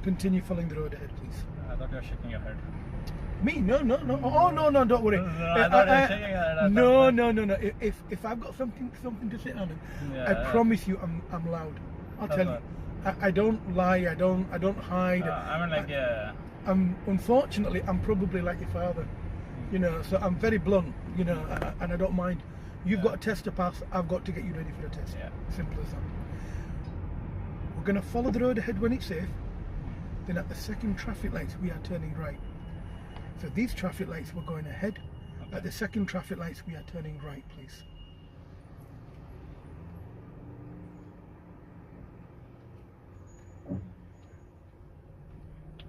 Continue following the road ahead, please. I thought you were shaking your head. Me? No. Oh, no, don't worry. I thought you were shaking your head. No. If I've got something to sit on, I promise you, I'm loud. I'll tell you. I don't lie. I don't hide. I mean, like, yeah. Unfortunately, I'm probably like your father. You know, so I'm very blunt. You know, and I don't mind. You've got a test to pass. I've got to get you ready for the test. Yeah. Simple as that. We're going to follow the road ahead when it's safe. Then at the second traffic lights, we are turning right. So these traffic lights, we're going ahead. Okay. At the second traffic lights, we are turning right, please.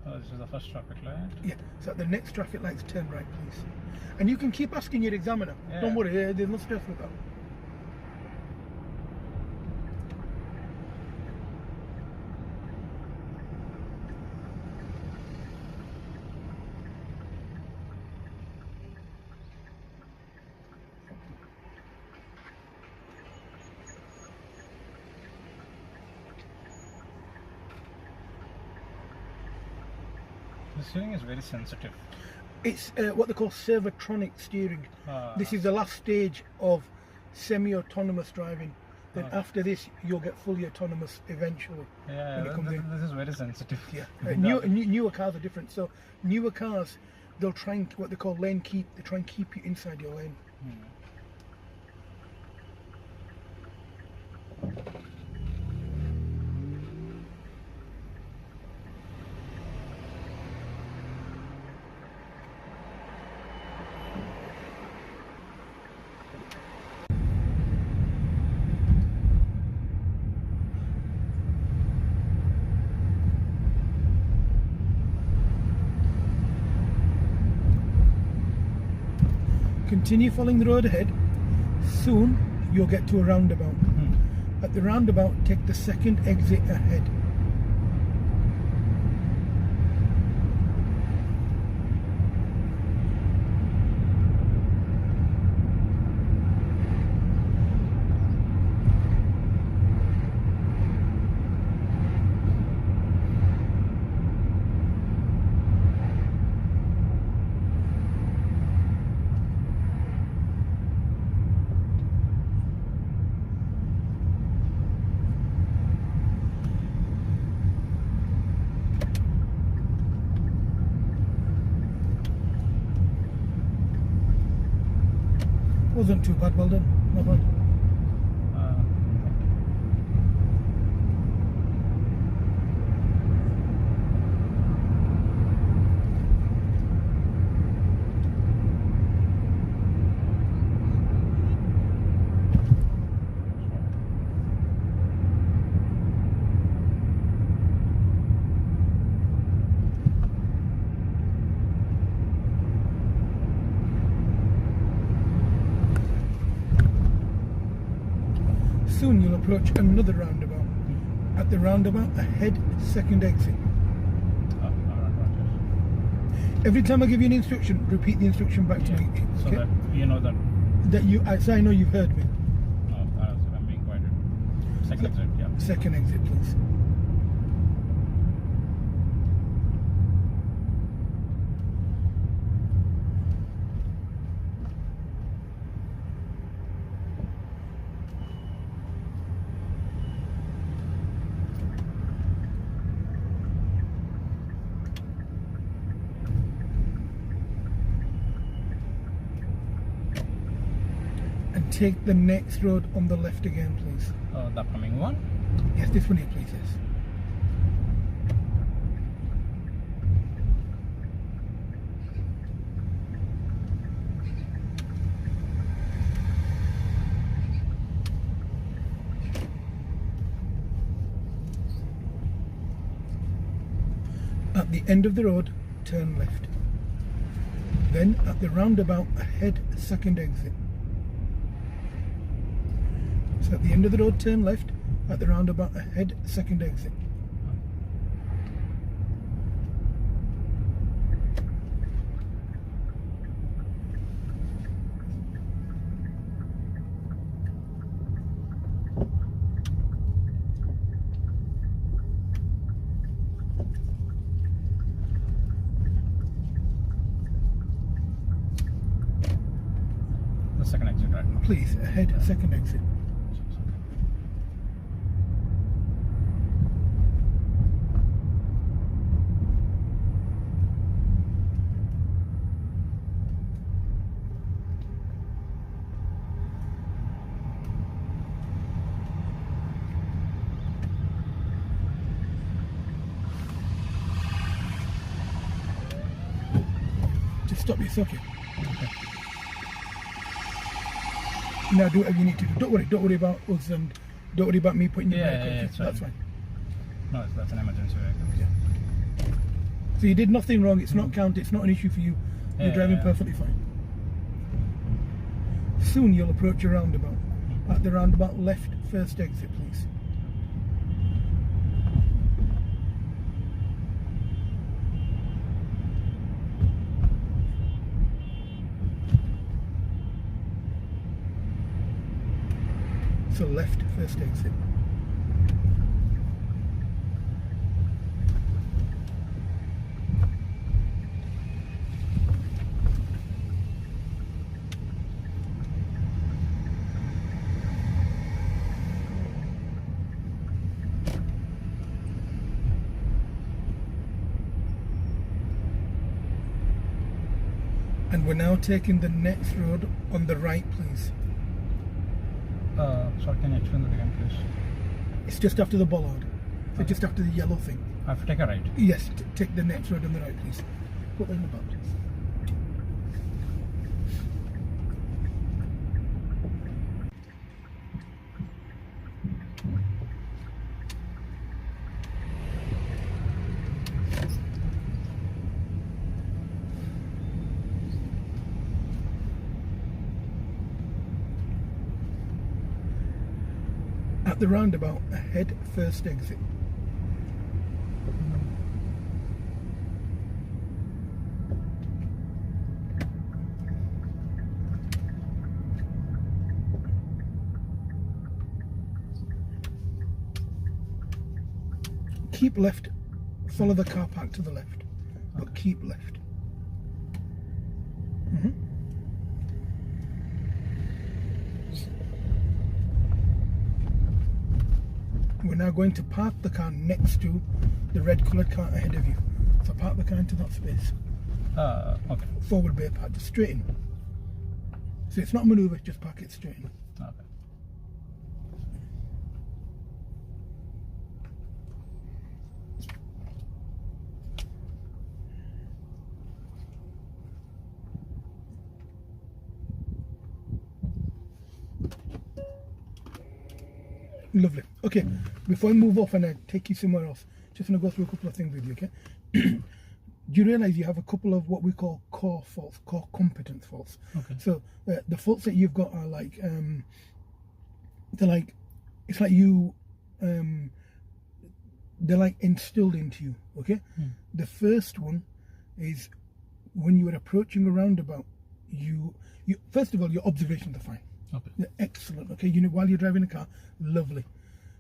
Oh, this is the first traffic light. Yeah, so at the next traffic lights, turn right, please. And you can keep asking your examiner. Yeah. Don't worry, there's no stress with that. The steering is very sensitive. It's what they call servotronic steering. This is the last stage of semi-autonomous driving. Then after this, you'll get fully autonomous eventually. Yeah, this is very sensitive. Yeah, newer cars are different. So newer cars, they'll try and what they call lane keep. They try and keep you inside your lane. Continue following the road ahead. Soon you'll get to a roundabout. At the roundabout, take the second exit ahead. Wasn't too bad, well done, not bad. Soon you'll approach another roundabout. At the roundabout, ahead, second exit. Every time I give you an instruction, repeat the instruction back to me. So that you know that. So I know you've heard me. No, I'm being guided. Second exit, yeah. Second exit, please. Take the next road on the left again, please. The upcoming one? Yes, this one here, please, yes. At the end of the road, turn left. Then at the roundabout ahead, second exit. So at the end of the road, turn left. At the roundabout ahead, second exit. right. Please, ahead, second exit. Just stop your socket. Okay. Now do whatever you need to do. Don't worry about us and don't worry about me putting your brake on. Yeah, That's fine. No, that's an emergency vehicle. Yeah. So you did nothing wrong, it's not counted, it's not an issue for you. You're driving perfectly fine. Soon you'll approach a roundabout. At the roundabout, left first exit, please. So left first exit. And we're now taking the next road on the right, please. Sorry, can you explain that again, please? It's just after the bollard. So just after the yellow thing. I have to take a right. Yes, take the next road on the right, please. Put that in the back, please. At the roundabout, ahead first exit. Keep left, follow the car park to the left, but keep left. We're now going to park the car next to the red coloured car ahead of you. So park the car into that space. Okay. Forward bay park, just straight in. So it's not a manoeuvre, just park it straight in. Okay. Lovely. Okay, before I move off and I take you somewhere else, just going to go through a couple of things with you, okay? Do you realise you have a couple of what we call core faults, core competence faults? Okay. So the faults that you've got are like, they're like, it's like you, they're like instilled into you, okay? The first one is when you are approaching a roundabout, you first of all, your observations are fine. Okay. They're excellent, okay? You know, while you're driving a car, lovely.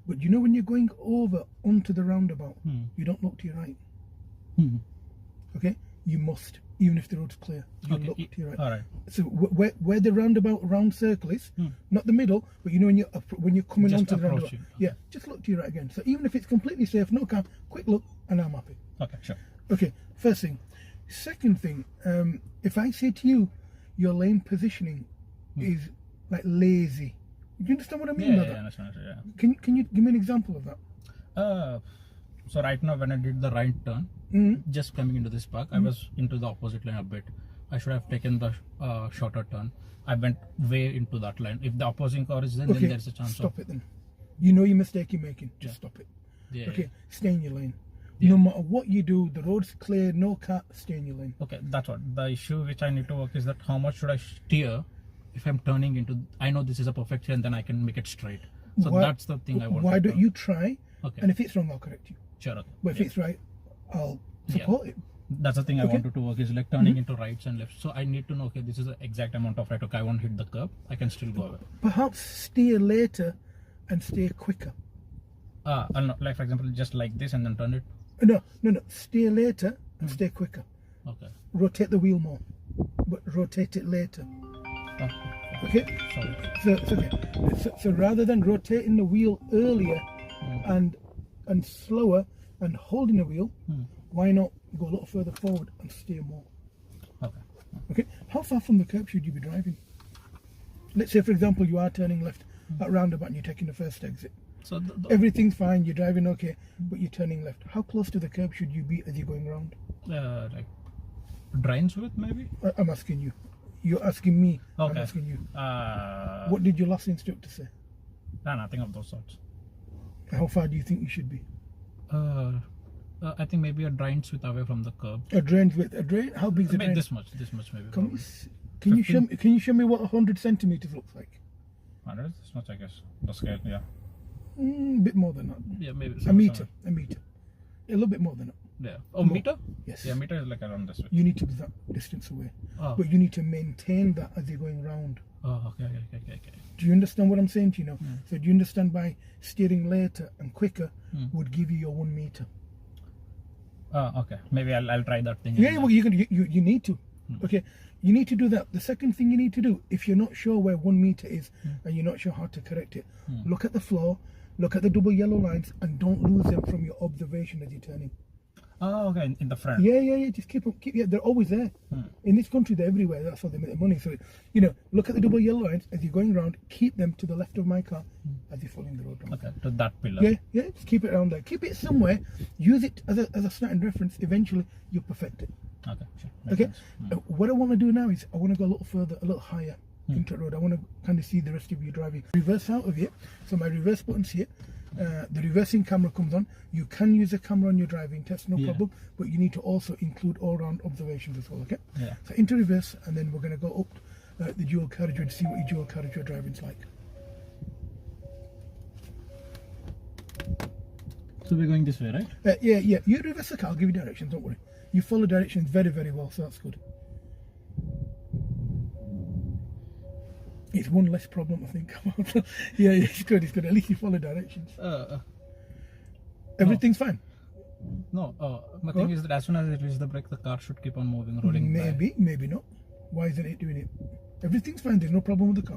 But you know when you're going over onto the roundabout, you don't look to your right. Okay? You must, even if the road's clear, you look to your right. All right. So where the roundabout round circle is, not the middle, but you know when you're coming Just onto the roundabout, approaching. yeah, just look to your right again. So even if it's completely safe, no car, quick look, and I'm happy. Okay, sure. Okay, first thing. Second thing, if I say to you, your lane positioning is like lazy. Do you understand what I mean by that? I understand. Yeah. Can you give me an example of that? So right now when I did the right turn, just coming into this park, I was into the opposite lane a bit. I should have taken the shorter turn. I went way into that line. If the opposing car is there, then there's a chance stop it then. You know your mistake you're making, just stop it. Yeah. Okay, stay in your lane. No matter what you do, the road's clear, no car, stay in your lane. Okay, that's what. The issue which I need to work is that how much should I steer if I'm turning into, I know this is a perfect and then I can make it straight. So that's the thing I want. Why don't you try? Okay. And if it's wrong, I'll correct you. Sure. Okay. But if it's right, I'll support it. That's the thing I wanted to work is like turning into rights and lefts. So I need to know, okay, this is the exact amount of right. Okay, I won't hit the curb. I can still go away. Perhaps steer later and steer quicker. Like for example, just like this and then turn it. No. Steer later and stay quicker. Okay. Rotate the wheel more, but rotate it later. Okay. Okay? Sorry. So it's okay. So rather than rotating the wheel earlier and slower and holding the wheel, why not go a little further forward and steer more? Okay. Okay? How far from the curb should you be driving? Let's say, for example, you are turning left at roundabout and you're taking the first exit. So Everything's fine, you're driving okay, but you're turning left. How close to the curb should you be as you're going round? like drains width maybe. I'm asking you. You're asking me. Okay. I'm asking you. What? What did your last instructor say? Nothing of those sorts. How far do you think you should be? I think maybe a drains width away from the curb. A drain width. A drain? How big is a Maybe drain? this much maybe. Can you show me? Can you show me what 100 centimeters looks like? 100? This much, I guess. The scale, yeah. A bit more than that. Yeah, maybe. A meter. A meter. A little bit more than that. Yeah. Oh, More. meter? Yes. Yeah, meter is like around this way. You need to be that distance away, Oh. but you need to maintain that as you're going round. Oh, okay. Do you understand what I'm saying to you now? So do you understand by steering later and quicker would give you your 1 meter? Okay. Maybe I'll try that thing. Yeah, well, you need to. Okay, you need to do that. The second thing you need to do, if you're not sure where 1 meter is and you're not sure how to correct it, look at the floor, look at the double yellow lines, and don't lose them from your observation as you're turning. Oh, okay. In the front. Yeah. Just keep. Yeah, they're always there. In this country, they're everywhere. That's how they make the money. So, look at the double yellow lines as you're going around. Keep them to the left of my car as you're following the road. Round. Okay, to that pillar. Yeah. Just keep it around there. Keep it somewhere. Use it as a starting reference. Eventually, you'll perfect it. Okay, sure. Makes Okay. sense. What I want to do now is I want to go a little further, a little higher into the road. I want to kind of see the rest of you driving. Reverse out of it. So my reverse button's here. The reversing camera comes on. You can use a camera on your driving test, no problem. But you need to also include all-round observations as well. Okay. Yeah. So into reverse, and then we're going to go up the dual carriageway to see what your dual carriageway driving's like. So we're going this way, right? Yeah. You reverse the car. I'll give you directions. Don't worry. You follow directions very, very well, so that's good. It's one less problem, I think. yeah, it's good. At least you follow directions. Everything's fine. No, my thing is that as soon as it reaches the brake, the car should keep on moving, rolling. Maybe not. Why isn't it doing it? Everything's fine. There's no problem with the car.